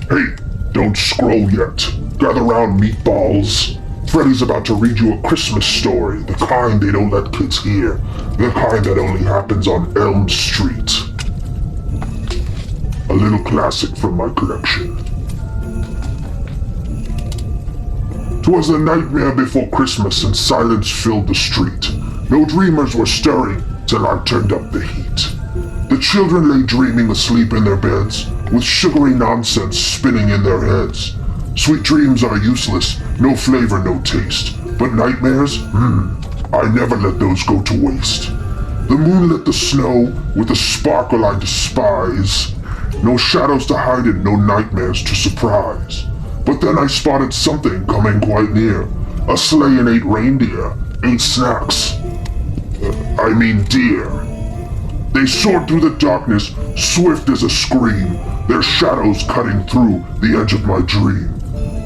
Hey, don't scroll yet. Gather round, meatballs. Freddy's about to read you a Christmas story, the kind they don't let kids hear, the kind that only happens on Elm Street. A little classic from my collection. 'Twas the nightmare before Christmas and silence filled the street. No dreamers were stirring till I turned up the heat. The children lay dreaming asleep in their beds, with sugary nonsense spinning in their heads. Sweet dreams are useless, no flavor, no taste. But nightmares? I never let those go to waste. The moon lit the snow with a sparkle I despise. No shadows to hide in, no nightmares to surprise. But then I spotted something coming quite near. A sleigh and 8 reindeer, 8 snacks. Deer. They soared through the darkness, swift as a scream, their shadows cutting through the edge of my dream.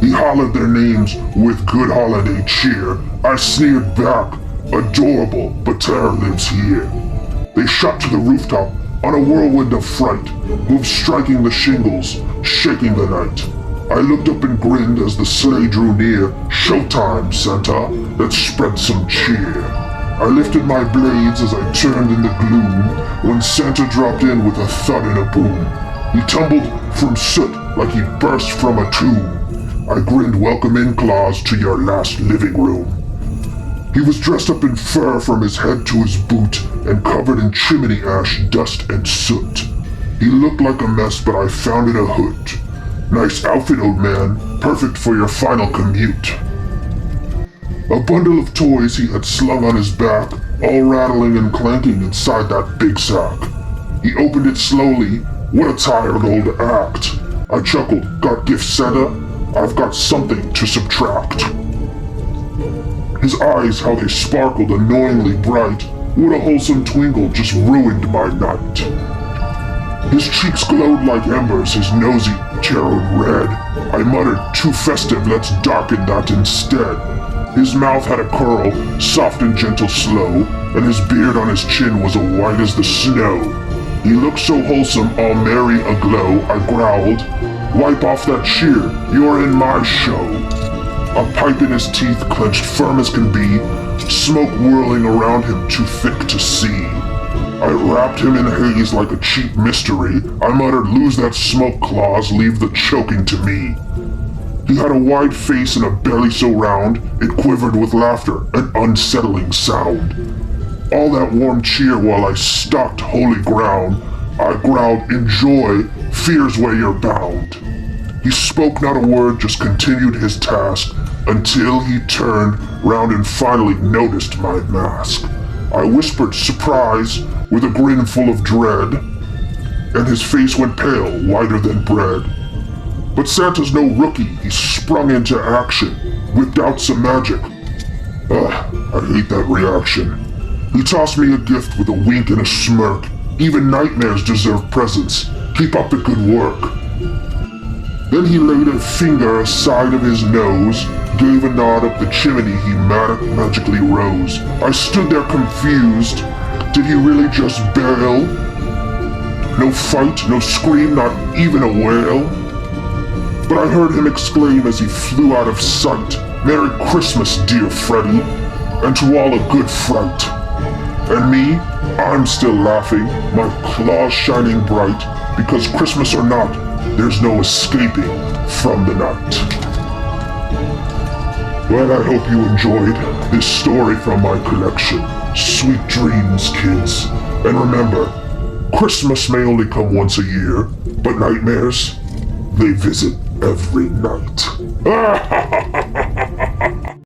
He hollered their names with good holiday cheer. I sneered back, adorable, but terror lives here. They shot to the rooftop on a whirlwind of fright, moved striking the shingles, shaking the night. I looked up and grinned as the sleigh drew near. Showtime, Santa, let's spread some cheer. I lifted my blades as I turned in the gloom, when Santa dropped in with a thud and a boom. He tumbled from soot like he burst from a tomb. I grinned welcome in claws to your last living room. He was dressed up in fur from his head to his boot and covered in chimney ash, dust, and soot. He looked like a mess, but I found it a hood. Nice outfit, old man, perfect for your final commute. A bundle of toys he had slung on his back, all rattling and clanking inside that big sack. He opened it slowly. What a tired old act. I chuckled, got gifts, Santa? I've got something to subtract. His eyes, how they sparkled annoyingly bright. What a wholesome twinkle just ruined my night. His cheeks glowed like embers, his nosy cherub red. I muttered, too festive, let's darken that instead. His mouth had a curl, soft and gentle slow, and his beard on his chin was as white as the snow. He looked so wholesome, all merry aglow, I growled, wipe off that cheer, you're in my show. A pipe in his teeth, clenched firm as can be, smoke whirling around him, too thick to see. I wrapped him in haze like a cheap mystery. I muttered, lose that smoke, Claus, leave the choking to me. He had a wide face and a belly so round, it quivered with laughter, an unsettling sound. All that warm cheer while I stalked holy ground. I growled, enjoy, fear's where you're bound. He spoke not a word, just continued his task, until he turned round and finally noticed my mask. I whispered, surprise, with a grin full of dread, and his face went pale, whiter than bread. But Santa's no rookie, he sprung into action, whipped out some magic. I hate that reaction. He tossed me a gift with a wink and a smirk. Even nightmares deserve presents. Keep up the good work. Then he laid a finger aside of his nose, gave a nod up the chimney, he magically rose. I stood there confused. Did he really just bail? No fight, no scream, not even a wail? But I heard him exclaim as he flew out of sight, Merry Christmas, dear Freddy, and to all a good fright. And me, I'm still laughing, my claws shining bright, because Christmas or not, there's no escaping from the night. Well, I hope you enjoyed this story from my collection. Sweet dreams, kids. And remember, Christmas may only come once a year, but nightmares, they visit every night.